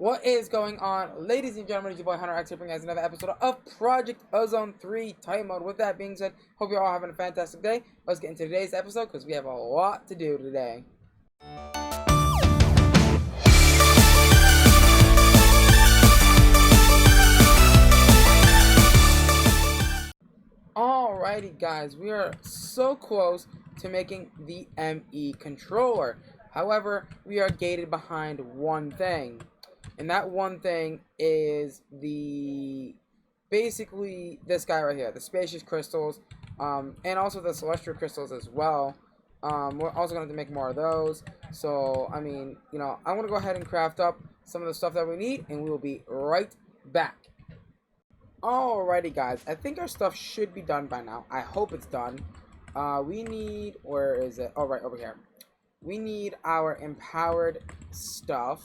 What is going on, ladies and gentlemen? It's your boy HunterX here bringing you guys another episode of Project Ozone 3 Tight Mode. With that being said, hope you're all having a fantastic day. Let's get into today's episode because we have a lot to do today. Alrighty guys, we are so close to making the ME controller. However, we are gated behind one thing. And that one thing is basically this guy right here, the spacious crystals, and also the celestial crystals as well. We're also going to make more of those. So, I mean, I want to go ahead and craft up some of the stuff that we need, and we will be right back. Alrighty guys, I think our stuff should be done by now. I hope it's done. We need, where is it? Oh, right over here. We need our empowered stuff.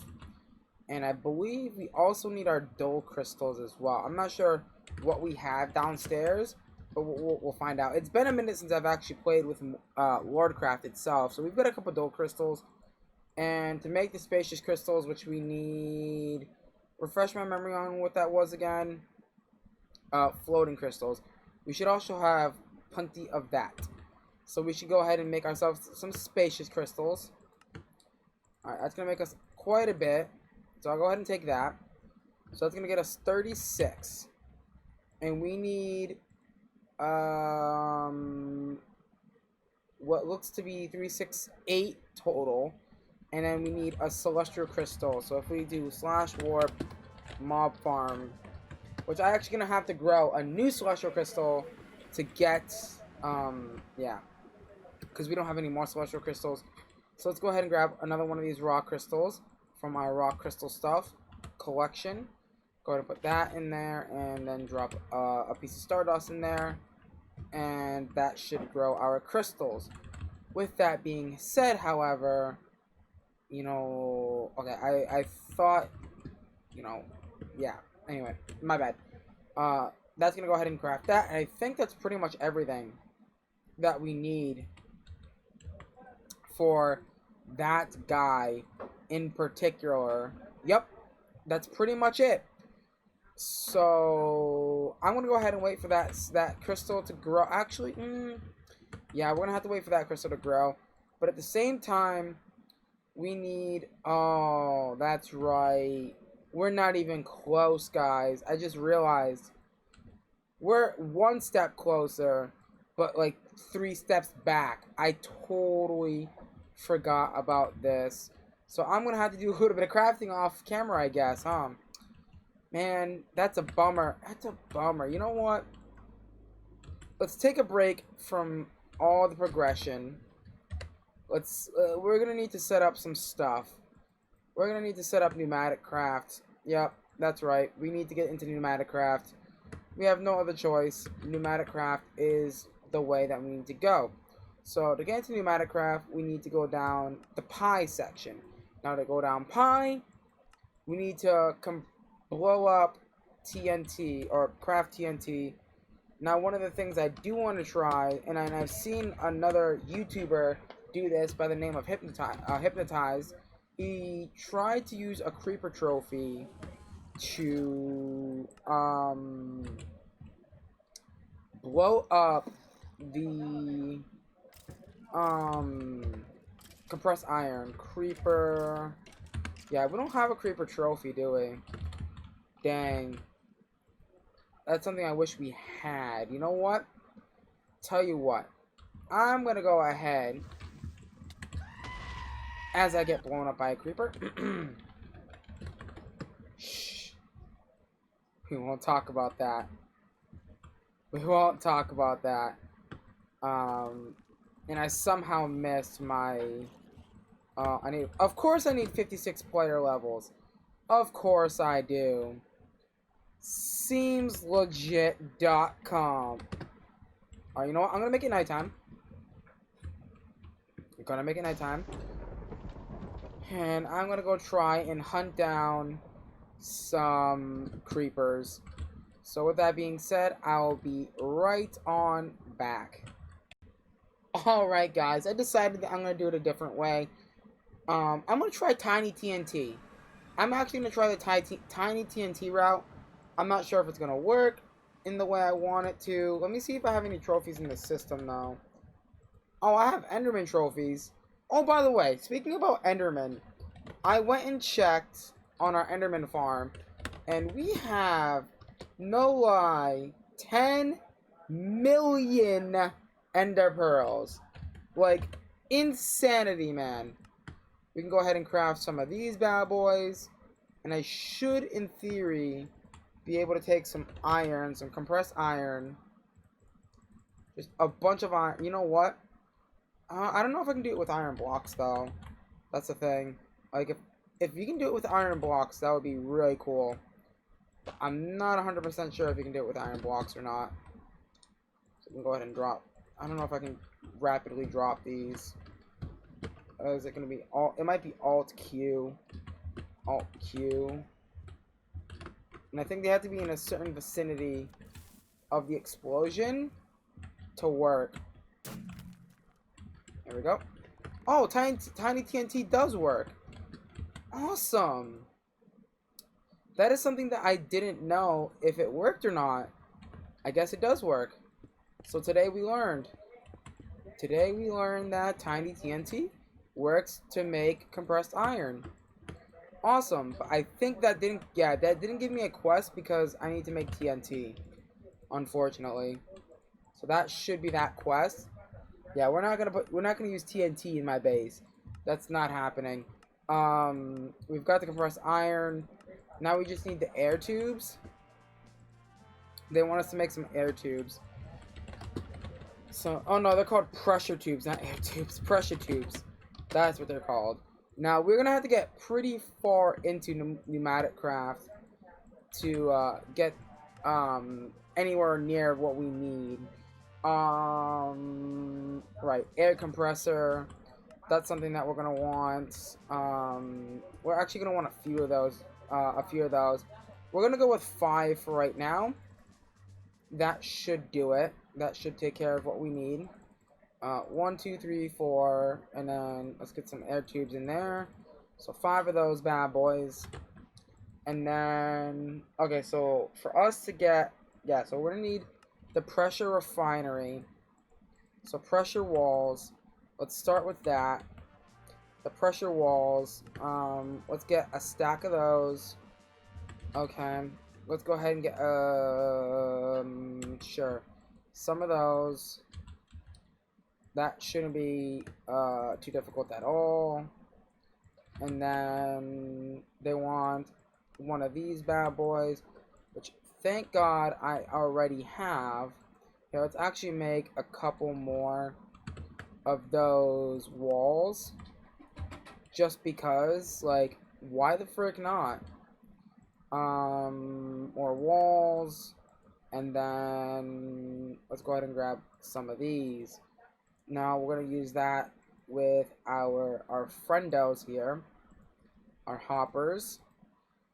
And I believe we also need our dull crystals as well. I'm not sure what we have downstairs, but we'll find out. It's been a minute since I've actually played with Lordcraft itself. So we've got a couple dull crystals. And to make the spacious crystals, which we need... Refresh my memory on what that was again. Floating crystals. We should also have plenty of that. So we should go ahead and make ourselves some spacious crystals. Alright, that's going to make us quite a bit. So I'll go ahead and take that. So that's going to get us 36. And we need what looks to be 368 total. And then we need a celestial crystal. So if we do /warp mob farm, which I'm actually going to have to grow a new celestial crystal to get, yeah. Because we don't have any more celestial crystals. So let's go ahead and grab another one of these raw crystals from our raw crystal stuff collection. Go ahead and put that in there, and then drop a piece of stardust in there, and that should grow our crystals. With that being said, however, okay, I thought, yeah, anyway, my bad. That's gonna go ahead and craft that, and I think that's pretty much everything that we need for that guy in particular. Yep, that's pretty much it. So I'm gonna go ahead and wait for that crystal to grow. Actually, yeah, we're gonna have to wait for that crystal to grow. But at the same time, we need. Oh, that's right. We're not even close, guys. I just realized we're one step closer, but like 3 steps back. I totally forgot about this. So I'm going to have to do a little bit of crafting off camera, I guess, huh? Man, that's a bummer. That's a bummer. You know what? Let's take a break from all the progression. We're going to need to set up some stuff. We're going to need to set up Pneumaticcraft. Yep, that's right. We need to get into Pneumaticcraft. We have no other choice. Pneumaticcraft is the way that we need to go. So to get into Pneumaticcraft, we need to go down the pie section. Now to go down pie, we need to blow up TNT or craft TNT. Now one of the things I do want to try, and I've seen another YouTuber do this by the name of Hypnotize. He tried to use a creeper trophy to blow up the compressed iron creeper. Yeah, we don't have a creeper trophy, do we? Dang, that's something I wish we had. You know what? Tell you what, I'm gonna go ahead as I get blown up by a creeper. Shh. We won't talk about that. We won't talk about that. And I somehow missed my... Of course I need 56 player levels. Of course I do. Seemslegit.com. Alright, you know what? I'm gonna make it nighttime. And I'm gonna go try and hunt down some creepers. So with that being said, I'll be right on back. Alright guys, I decided that I'm going to do it a different way. I'm going to try Tiny TNT. I'm actually gonna try the tiny TNT route. I'm not sure if it's gonna work in the way I want it to. Let me see if I have any trophies in the system though. Oh, I have Enderman trophies. Oh, by the way, speaking about Enderman, I went and checked on our Enderman farm, and we have, no lie, 10 million Ender Pearls. Like, insanity, man. We can go ahead and craft some of these bad boys, and I should, in theory, be able to take some iron, some compressed iron, just a bunch of iron. You know what? I don't know if I can do it with iron blocks, though. That's the thing. Like, if you can do it with iron blocks, that would be really cool. I'm not 100% sure if you can do it with iron blocks or not. So we can go ahead and drop. I don't know if I can rapidly drop these. Is it going to be Alt? It might be Alt Q. Alt Q. And I think they have to be in a certain vicinity of the explosion to work. There we go. Oh, tiny TNT does work. Awesome. That is something that I didn't know if it worked or not. I guess it does work. So today we learned. Today we learned that tiny TNT works to make compressed iron. Awesome. But I think that didn't give me a quest because I need to make TNT, unfortunately. So that should be that quest. Yeah, we're not gonna use TNT in my base. That's not happening. We've got the compressed iron. Now we just need the air tubes. They want us to make some air tubes. So, oh no, they're called pressure tubes, not air tubes. Pressure tubes. That's what they're called. Now, we're going to have to get pretty far into Pneumaticcraft to get anywhere near what we need. Right, air compressor. That's something that we're going to want. We're actually going to want a few of those. We're going to go with 5 for right now. That should do it. That should take care of what we need. 1, 2, 3, 4, and then let's get some air tubes in there. So 5 of those bad boys. And then, okay, so for us to get, so we're gonna need the pressure refinery. So pressure walls, let's start with that. The pressure walls, let's get a stack of those. Okay, let's go ahead and get, sure, some of those. That shouldn't be too difficult at all. And then they want one of these bad boys, which thank God I already have. Here, let's actually make a couple more of those walls. Just because, like, why the frick not? More walls. And then let's go ahead and grab some of these. Now we're going to use that with our friendos here, our hoppers.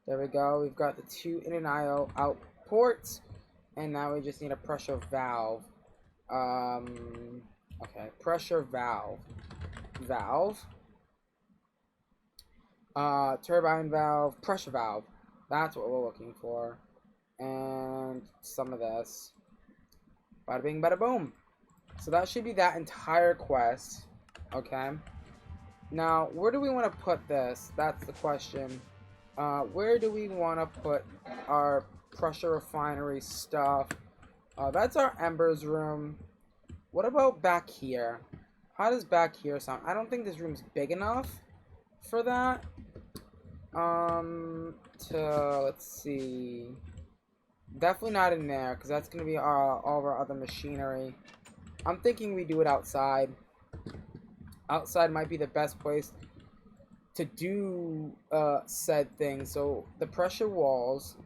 There we go. We've got the 2 in and out ports, and now we just need a pressure valve. Okay, pressure valve. Turbine valve, pressure valve. That's what we're looking for. And some of this. Bada bing, bada boom. So that should be that entire quest. Okay. Now, where do we want to put this? That's the question. Where do we want to put our pressure refinery stuff? That's our embers room. What about back here? How does back here sound? I don't think this room's big enough for that. Let's see. Definitely not in there, because that's going to be all of our other machinery. I'm thinking we do it outside. Outside might be the best place to do said thing. So the pressure walls,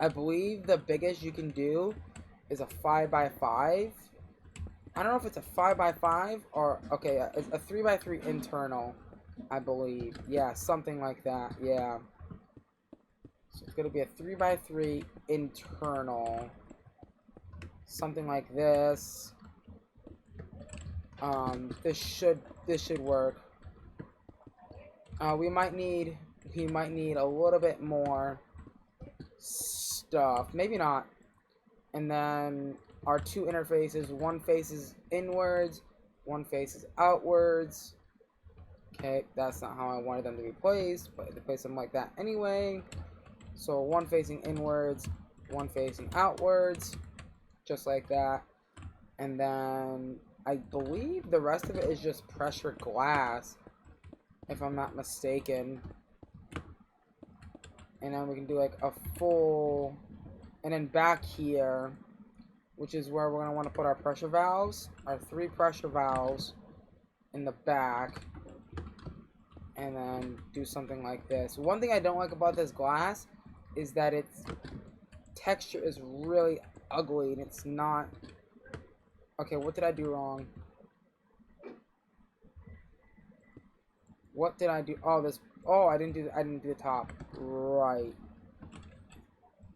I believe the biggest you can do is a 5x5. I don't know if it's a 5x5 or, okay, it's a 3x3 internal, I believe. Yeah, something like that. Yeah. So it's gonna be a 3x3 internal. Something like this. This should work. we might need a little bit more stuff. Maybe not. And then our two interfaces, one faces inwards, one faces outwards. Okay, that's not how I wanted them to be placed, but they place them like that anyway. So one facing inwards, one facing outwards, just like that. And then I believe the rest of it is just pressure glass, if I'm not mistaken. And then we can do like a full, and then back here, which is where we're going to want to put our pressure valves, our 3 pressure valves in the back, and then do something like this. One thing I don't like about this glass is that its texture is really ugly, and it's not... Okay, what did I do wrong? What did I do? Oh, this... Oh, I didn't do the top. Right.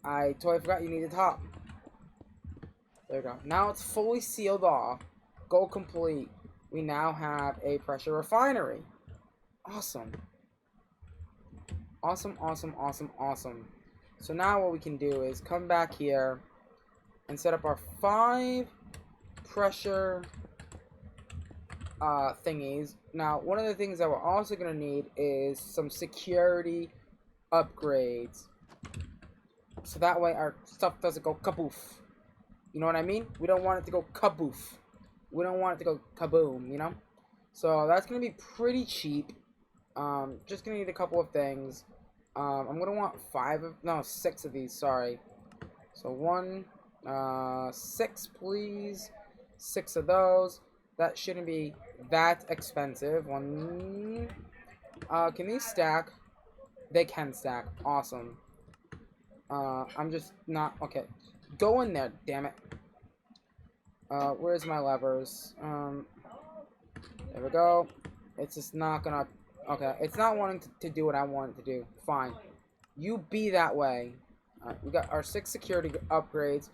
I totally forgot you need the top. There we go. Now it's fully sealed off. Goal complete. We now have a pressure refinery. Awesome. Awesome, awesome, awesome, awesome. So now what we can do is come back here and set up our 5 pressure thingies. Now, one of the things that we're also going to need is some security upgrades. So that way our stuff doesn't go kaboof. You know what I mean? We don't want it to go kaboof. We don't want it to go kaboom, you know? So that's going to be pretty cheap. Just going to need a couple of things. I'm going to want 6 of these, sorry. So 6 please. 6 of those. That shouldn't be that expensive. Can these stack? They can stack. Awesome. I'm just not... Okay. Go in there, damn it. Where's my levers? There we go. It's just not gonna... Okay, it's not wanting to do what I want it to do. Fine. You be that way. Alright, we got our 6 security upgrades,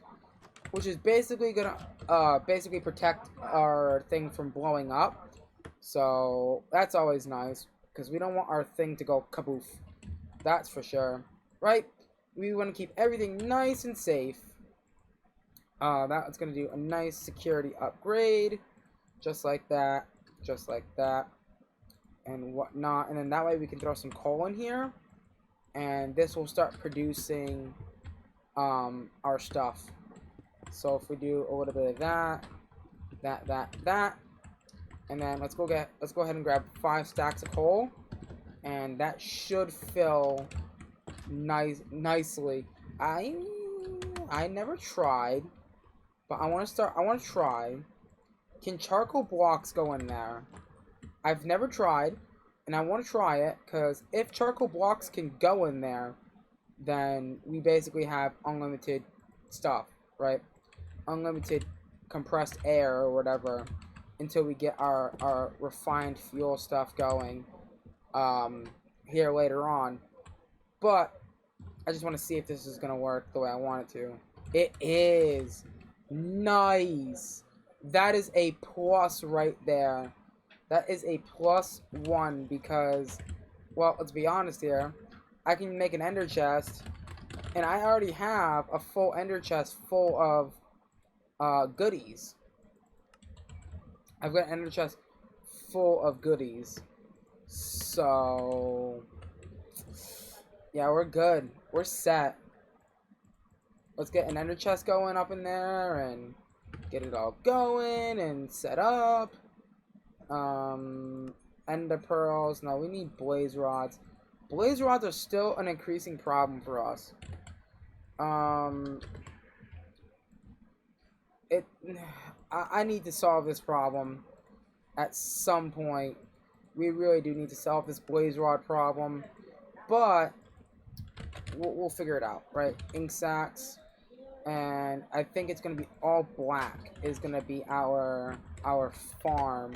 which is basically gonna basically protect our thing from blowing up. So that's always nice, because we don't want our thing to go kaboof. That's for sure. Right? We want to keep everything nice and safe. That's gonna do a nice security upgrade, just like that, and whatnot. And then that way we can throw some coal in here, and this will start producing our stuff. So if we do a little bit of that, and then let's go ahead and grab 5 stacks of coal, and that should fill nicely. I never tried, but I want to try. Can charcoal blocks go in there? I've never tried, and I want to try it, because if charcoal blocks can go in there, then we basically have unlimited stuff, right? Unlimited compressed air or whatever, until we get our refined fuel stuff going here later on. But I just want to see if this is going to work the way I want it to. It is. Nice. That is a plus right there. That is a +1, because, well, let's be honest here. I can make an ender chest, and I already have a full ender chest full of goodies. I've got an ender chest full of goodies. So, yeah, we're good. We're set. Let's get an ender chest going up in there and get it all going and set up. Ender pearls. No, we need blaze rods. Blaze rods are still an increasing problem for us. I need to solve this problem at some point. We really do need to solve this blaze rod problem, but we'll figure it out, right? Ink sacks, and I think it's gonna be all black is gonna be our farm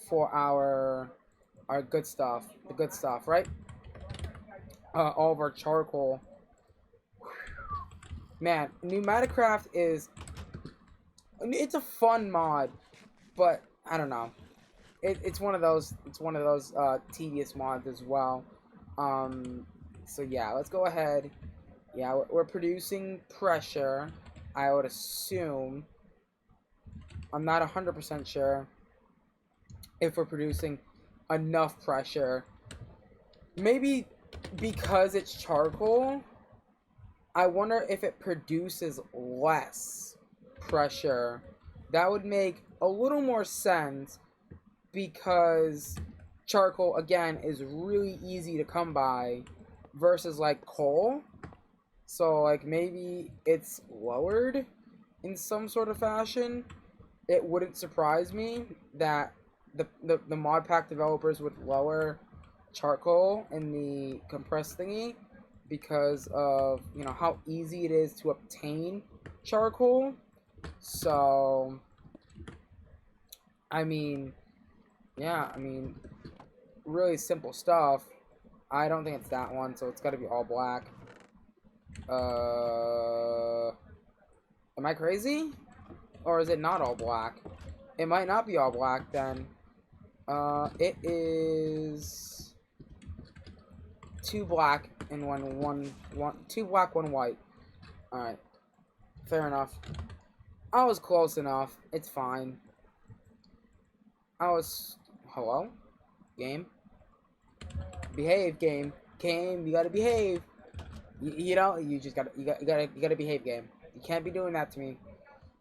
for our good stuff, the good stuff, right? All of our charcoal. Man, Pneumaticcraft is... It's a fun mod, but I don't know. it's one of those tedious mods as well. So yeah, let's go ahead. Yeah, we're producing pressure. I would assume. I'm not 100% sure if we're producing enough pressure. Maybe because it's charcoal, I wonder if it produces less pressure. That would make a little more sense because charcoal, again, is really easy to come by versus like coal. So like maybe it's lowered in some sort of fashion. It wouldn't surprise me that the mod pack developers would lower charcoal in the compressed thingy because of, you know, how easy it is to obtain charcoal. So I mean, yeah, I mean, really simple stuff. I don't think it's that one, so it's got to be all black. Am I crazy? Or is it not all black? It might not be all black then. It is two black and two black, one white. Alright. Fair enough. I was close enough. It's fine. Hello? Game? Behave, game. Game, you gotta behave. You know, you gotta behave, game. You can't be doing that to me.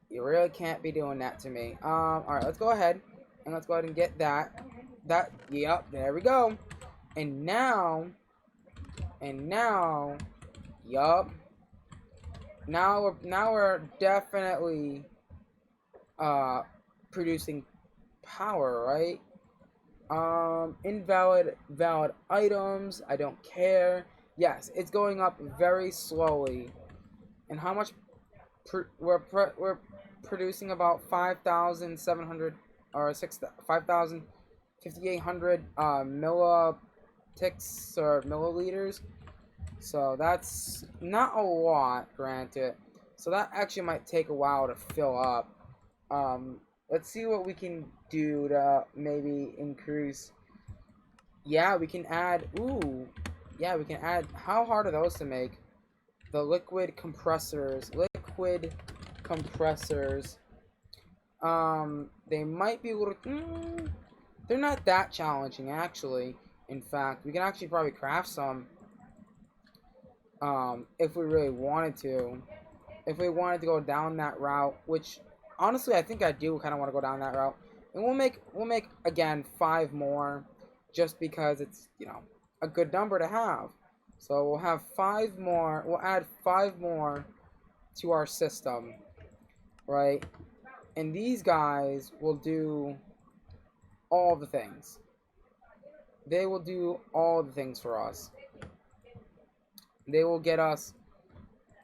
You really can't be doing that to me. Alright, let's go ahead. And let's go ahead and get that. Yep, there we go. And now, yup. Now we're definitely producing power, right? Valid items. I don't care. Yes, it's going up very slowly. And how much? We're producing about 5,700 or 5,800 milliticks or milliliters. So that's not a lot, granted. So that actually might take a while to fill up. Let's see what we can do to maybe increase. Yeah, we can add. Ooh, yeah, we can add. How hard are those to make? The liquid compressors. They might be a little. They're not that challenging, actually. In fact, we can actually probably craft some. If we really wanted to. If we wanted to go down that route, which honestly I think I do kind of want to go down that route. And we'll make again 5 more just because it's, you know, a good number to have. So we'll have 5 more. We'll add 5 more to our system, right? And these guys will do all the things. They will do all the things for us. They will get us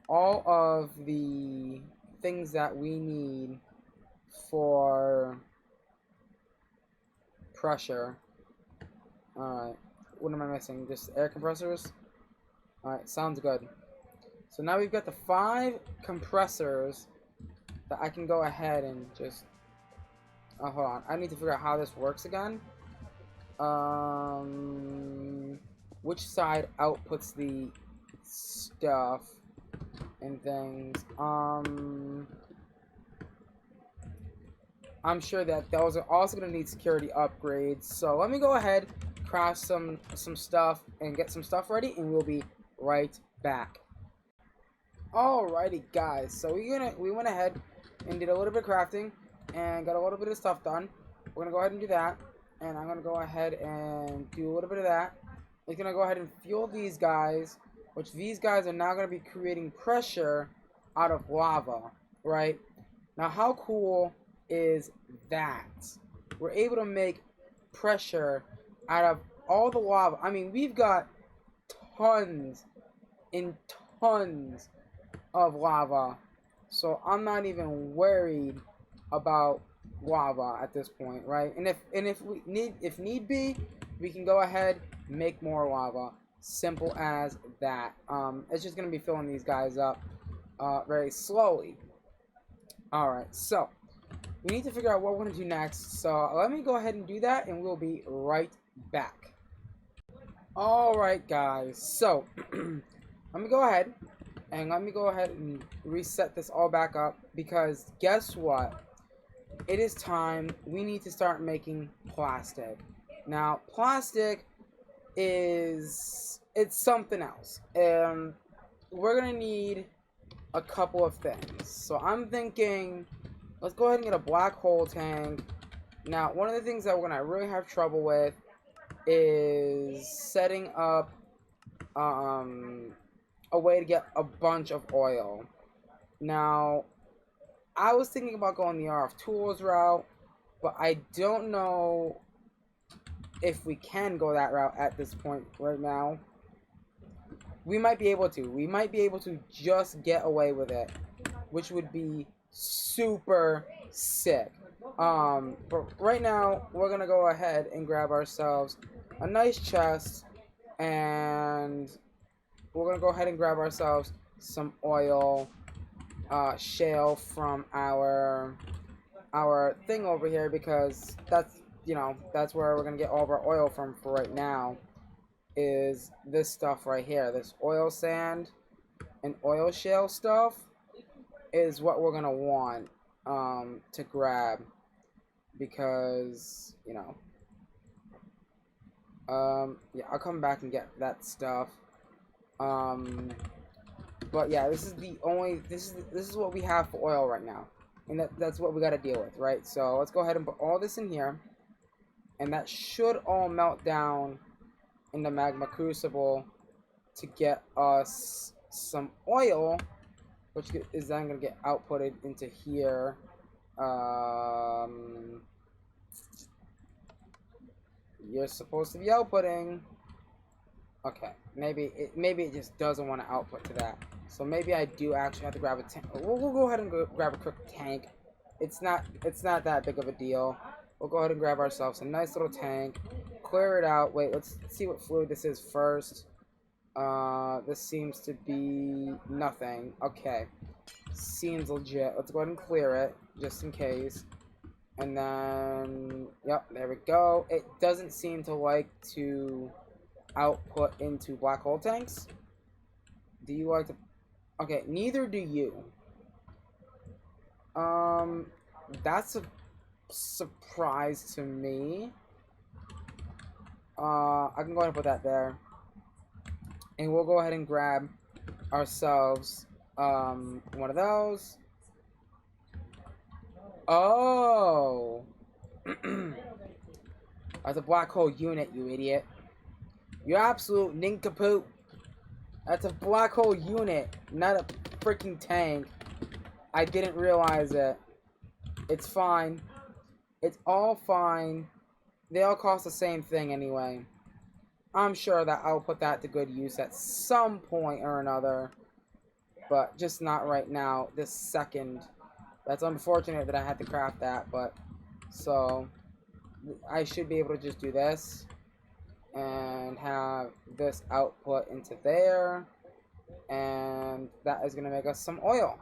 all of the things that we need for pressure. Alright. What am I missing? Just air compressors? Alright, sounds good. So now we've got the 5 compressors that I can go ahead and just... Oh, hold on. I need to figure out how this works again. Which side outputs the stuff and things. I'm sure that those are also going to need security upgrades. So let me go ahead, craft some stuff, and get some stuff ready, and we'll be right back. Alrighty, guys. So we went ahead and did a little bit of crafting and got a little bit of stuff done. We're gonna go ahead and do that, and I'm gonna go ahead and do a little bit of that. We're gonna go ahead and fuel these guys, which these guys are now gonna be creating pressure out of lava, right? Now, how cool is that? We're able to make pressure out of all the lava. I mean, we've got tons and tons of lava, so I'm not even worried about lava at this point, right? And if need be, we can go ahead and make more lava. Simple as that. It's just gonna be filling these guys up very slowly. All right, so we need to figure out what we're going to do next. So let me go ahead and do that, and we'll be right back. Alright, guys. So, let me go ahead and reset this all back up, because guess what? It is time. We need to start making plastic. Now, plastic it's something else. And we're going to need a couple of things. So I'm thinking, let's go ahead and get a black hole tank. Now, one of the things that we're going to really have trouble with is setting up a way to get a bunch of oil. Now, I was thinking about going the RF Tools route, but I don't know if we can go that route at this point right now. We might be able to. We might be able to just get away with it, which would be super sick. But right now, we're going to go ahead and grab ourselves a nice chest, and we're going to go ahead and grab ourselves some oil, shale from our thing over here, because that's, you know, that's where we're going to get all of our oil from for right now, is this stuff right here. This oil sand and oil shale stuff is what we're going to want to grab, because, you know, yeah, I'll come back and get that stuff. But yeah, this is what we have for oil right now, and that's what we got to deal with, right? So let's go ahead and put all this in here, and that should all melt down in the magma crucible to get us some oil, which is then going to get outputted into here. You're supposed to be outputting. Okay, maybe it just doesn't want to output to that. So maybe I do actually have to grab a tank. We'll go ahead and grab a quick tank. It's not that big of a deal. We'll go ahead and grab ourselves a nice little tank. Clear it out. Wait, let's see what fluid this is first. This seems to be nothing. Okay, seems legit. Let's go ahead and clear it just in case. And then, yep, there we go. It doesn't seem to like to output into black hole tanks. Do you like to? Okay, neither do you. That's a surprise to me. I can go ahead and put that there, and we'll go ahead and grab ourselves one of those. Oh, that's a black hole unit, you idiot. You absolute nincompoop. That's a black hole unit, not a freaking tank. I didn't realize it. It's fine. It's all fine. They all cost the same thing anyway. I'm sure that I'll put that to good use at some point or another, but just not right now, this second. That's unfortunate that I had to craft that, but so I should be able to just do this and have this output into there, and that is gonna make us some oil.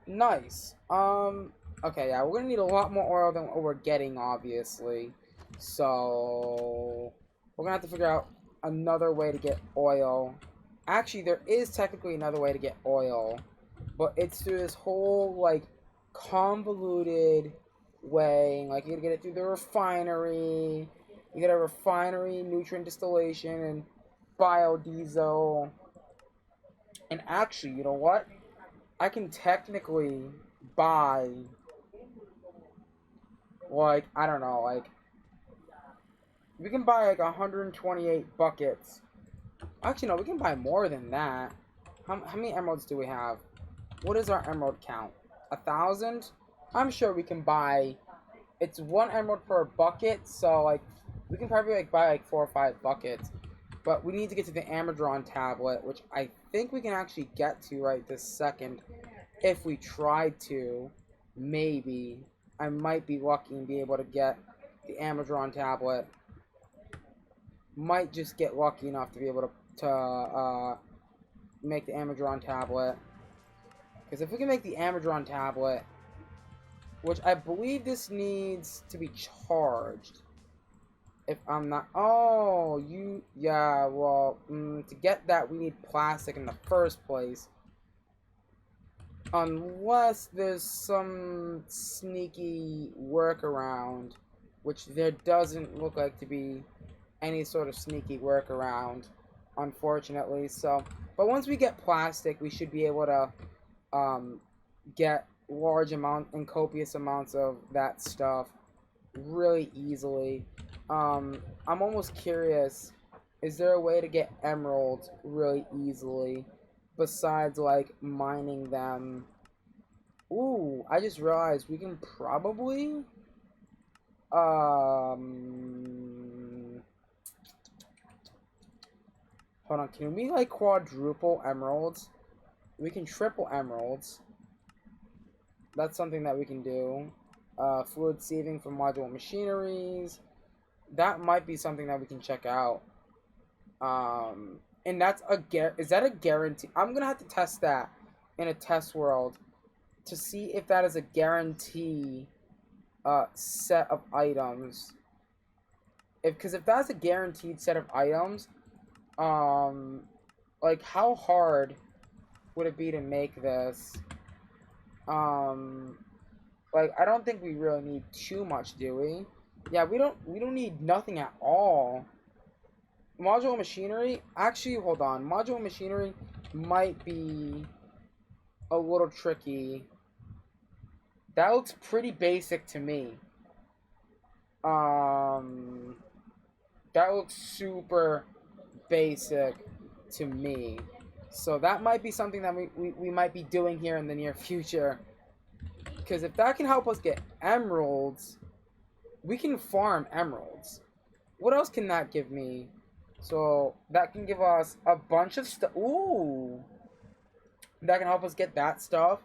Nice. Okay, yeah, we're gonna need a lot more oil than what we're getting, obviously. So we're gonna have to figure out another way to get oil. Actually, there is technically another way to get oil, but it's through this whole like convoluted way. Like, you gotta get it through the refinery. You get a refinery, nutrient distillation, and biodiesel. And actually, you know what? I can technically buy, like, I don't know, like, we can buy like 128 buckets. Actually, no, we can buy more than that. How many emeralds do we have? What is our emerald count? 1,000? I'm sure we can buy, it's 1 emerald per bucket, so like we can probably like buy like 4 or 5 buckets. But we need to get to the Amadron tablet, which I think we can actually get to right this second if we tried to. Maybe I might be lucky and be able to get the Amadron tablet. Might just get lucky enough to be able to make the Amadron tablet. Because if we can make the Amadron tablet, which I believe this needs to be charged. If I'm not... Oh, you... Yeah, well, to get that, we need plastic in the first place. Unless there's some sneaky workaround, which there doesn't look like to be any sort of sneaky workaround, unfortunately. So, but once we get plastic, we should be able to get large amount and copious amounts of that stuff really easily. I'm almost curious, is there a way to get emeralds really easily besides like mining them? Ooh, I just realized we can probably hold on, can we like quadruple emeralds? We can triple emeralds. That's something that we can do. Fluid sieving for modular machineries. That might be something that we can check out. And that's is that a guarantee? I'm gonna have to test that in a test world to see if that is a guarantee set of items. Because if that's a guaranteed set of items, like how hard would it be to make this? Like I don't think we really need too much, do we? Yeah, we don't need nothing at all. Modular machinery? Actually, hold on. Modular machinery might be a little tricky. That looks pretty basic to me. That looks super basic to me. So that might be something that we might be doing here in the near future. Because if that can help us get emeralds, we can farm emeralds. What else can that give me? So that can give us a bunch of stuff. Ooh. That can help us get that stuff.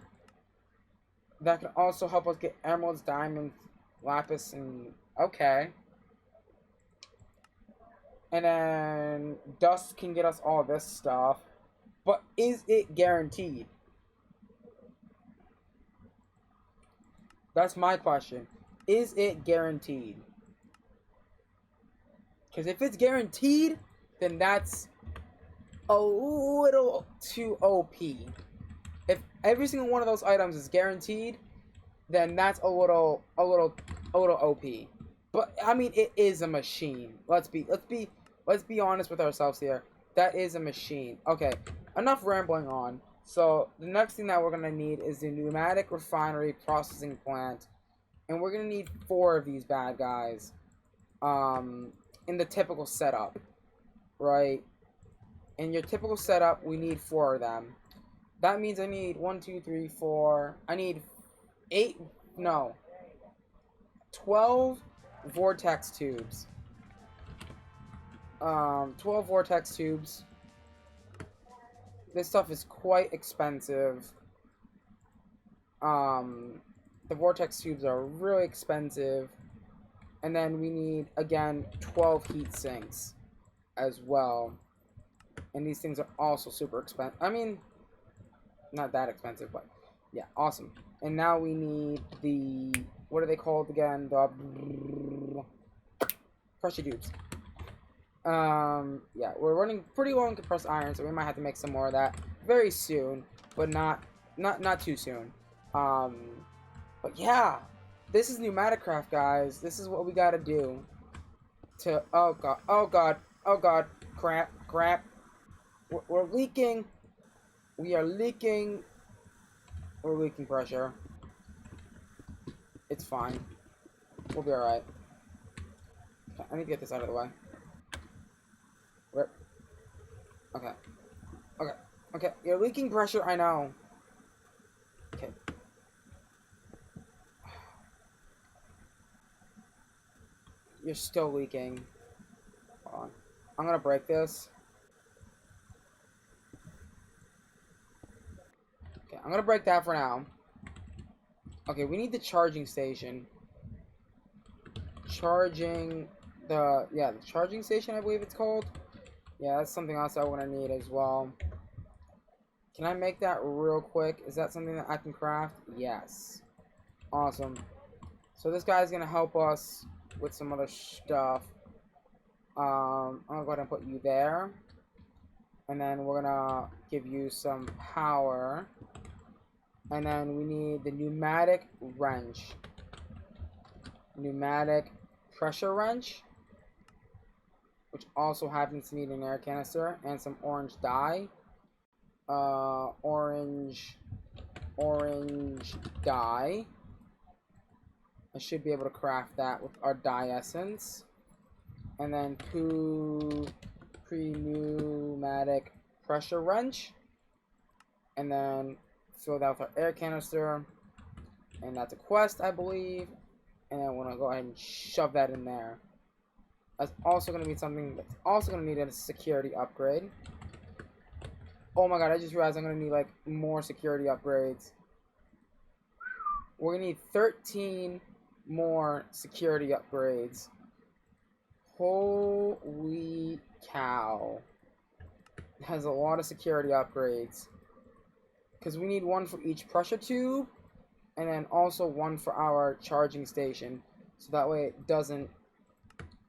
That can also help us get emeralds, diamonds, lapis, and... Okay. And then dust can get us all this stuff. But is it guaranteed? That's my question. Is it guaranteed? Because if it's guaranteed, then that's a little too OP. If every single one of those items is guaranteed, then that's a little OP. But I mean, it is a machine. Let's be honest with ourselves here. That is a machine. Okay, enough rambling on. So the next thing that we're gonna need is the pneumatic refinery processing plant, and we're gonna need 4 of these bad guys. In the typical setup, right? In your typical setup, we need 4 of them. That means I need 1, 2, 3, 4. I need 8. No, 12 vortex tubes. 12 vortex tubes. This stuff is quite expensive. The vortex tubes are really expensive. And then we need, again, 12 heat sinks as well. And these things are also super expensive. I mean, not that expensive, but yeah, awesome. And now we need the, what are they called again? The pressure tubes. Yeah, we're running pretty low on compressed iron, so we might have to make some more of that very soon, but not too soon. But yeah, this is Pneumaticcraft, guys. This is what we gotta do to, oh god, crap. We're leaking. We are leaking. We're leaking pressure. It's fine. We'll be alright. Okay, I need to get this out of the way. Where? Okay. Okay, you're leaking pressure, I know. Okay. You're still leaking. Hold on. I'm gonna break this. Okay, I'm gonna break that for now. Okay, we need the charging station. Charging the charging station, I believe it's called. Yeah, that's something else I want to need as well. Can I make that real quick? Is that something that I can craft? Yes. Awesome. So this guy's gonna help us with some other stuff. I'm gonna go ahead and put you there. And then we're gonna give you some power. And then we need the pneumatic wrench. Pneumatic pressure wrench. Which also happens to need an air canister and some orange dye. Orange dye. I should be able to craft that with our dye essence. And then pneumatic pressure wrench. And then fill that with our air canister. And that's a quest, I believe. And then we're going to go ahead and shove that in there. That's also going to be something that's also going to need a security upgrade. Oh my god, I just realized I'm going to need like more security upgrades. We're going to need 13 more security upgrades. Holy cow. It has a lot of security upgrades. Because we need one for each pressure tube. And then also one for our charging station. So that way it doesn't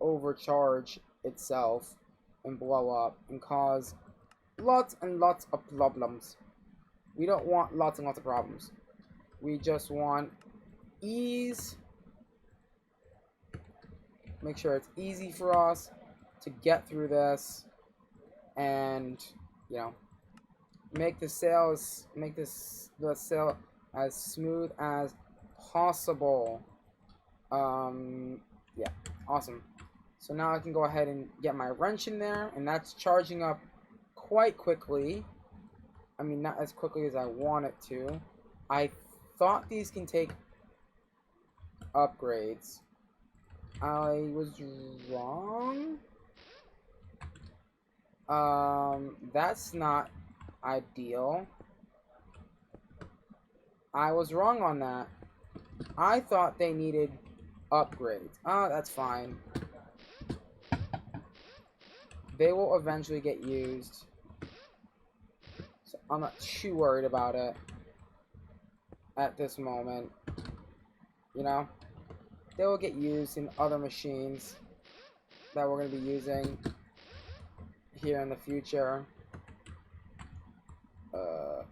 overcharge itself and blow up and cause lots and lots of problems. We don't want lots and lots of problems. We just want ease. Make sure it's easy for us to get through this, and you know, make the sail as smooth as possible. Yeah, awesome. So now I can go ahead and get my wrench in there, and that's charging up quite quickly. I mean, not as quickly as I want it to. I thought these can take upgrades. I was wrong. That's not ideal. I was wrong on that. I thought they needed upgrades. Oh, that's fine. They will eventually get used. So I'm not too worried about it at this moment. You know? They will get used in other machines that we're going to be using here in the future. Yeah.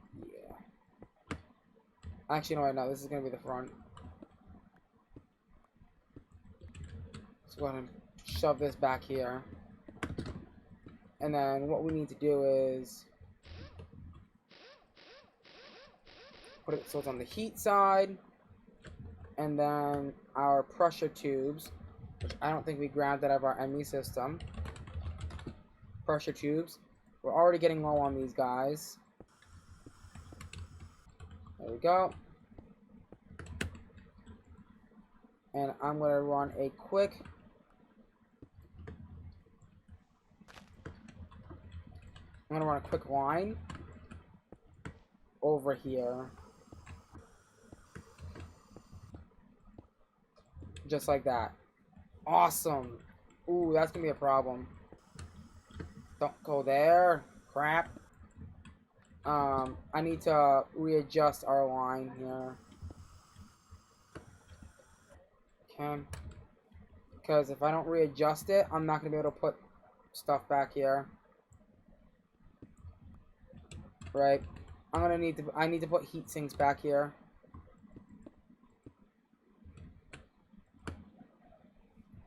Actually, no, right now, this is going to be the front. So go ahead and shove this back here. And then what we need to do is put it so it's on the heat side. And then our pressure tubes, which I don't think we grabbed out of our ME system. Pressure tubes. We're already getting low on these guys. There we go. And I'm going to run a quick line over here. Just like that. Awesome. Ooh, that's going to be a problem. Don't go there. Crap. I need to readjust our line here. Okay. Because if I don't readjust it, I'm not going to be able to put stuff back here. Right. I need to put heat sinks back here.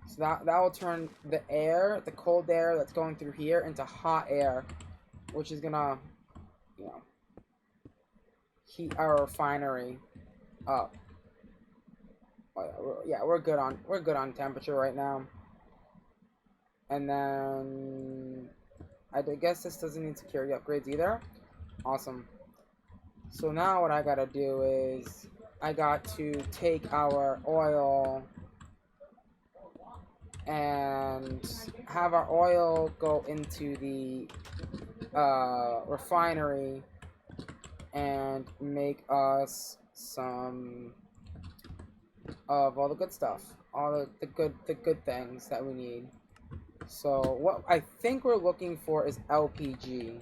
So that will turn the air, the cold air that's going through here, into hot air, which is gonna, you know, heat our refinery up. Oh, yeah, we're good on temperature right now. And then I guess this doesn't need security upgrades either. Awesome. So now what I gotta do is I got to take our oil and have our oil go into the refinery and make us some of all the good stuff, all the good things that we need. So what I think we're looking for is LPG,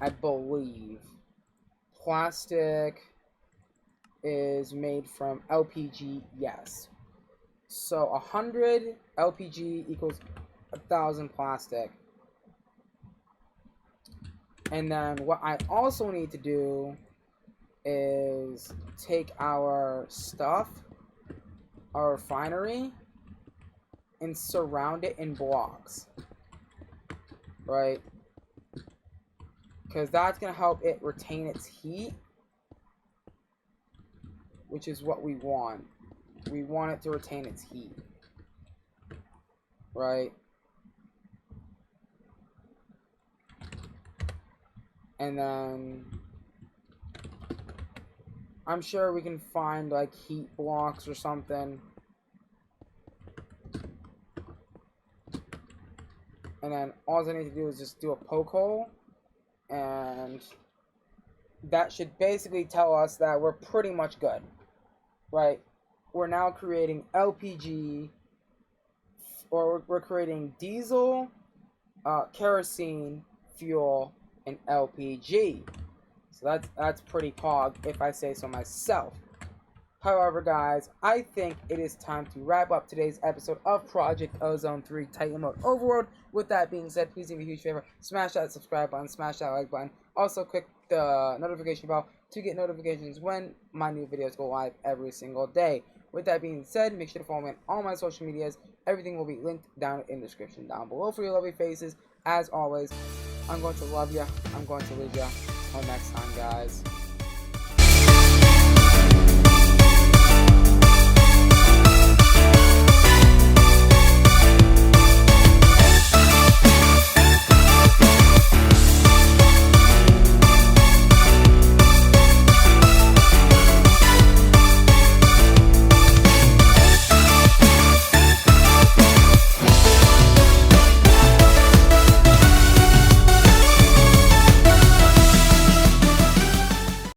I believe. Plastic. is made from LPG, yes. So 100 LPG equals 1,000 plastic. And then what I also need to do is take our stuff, our refinery, and surround it in blocks. Right? Because that's going to help it retain its heat, which is what we want. We want it to retain its heat. Right? And then I'm sure we can find like heat blocks or something. And then all I need to do is just do a poke hole. And that should basically tell us that we're pretty much good. Right? We're now creating LPG, or we're creating diesel, kerosene, fuel, and LPG. So that's pretty pog, if I say so myself. However, guys, I think it is time to wrap up today's episode of Project Ozone 3 Titan Mode Overworld. With that being said, please do me a huge favor, smash that subscribe button, smash that like button. Also, click the notification bell to get notifications when my new videos go live every single day. With that being said, make sure to follow me on all my social medias. Everything will be linked down in the description down below for your lovely faces. As always, I'm going to love you. I'm going to leave you. Until next time, guys.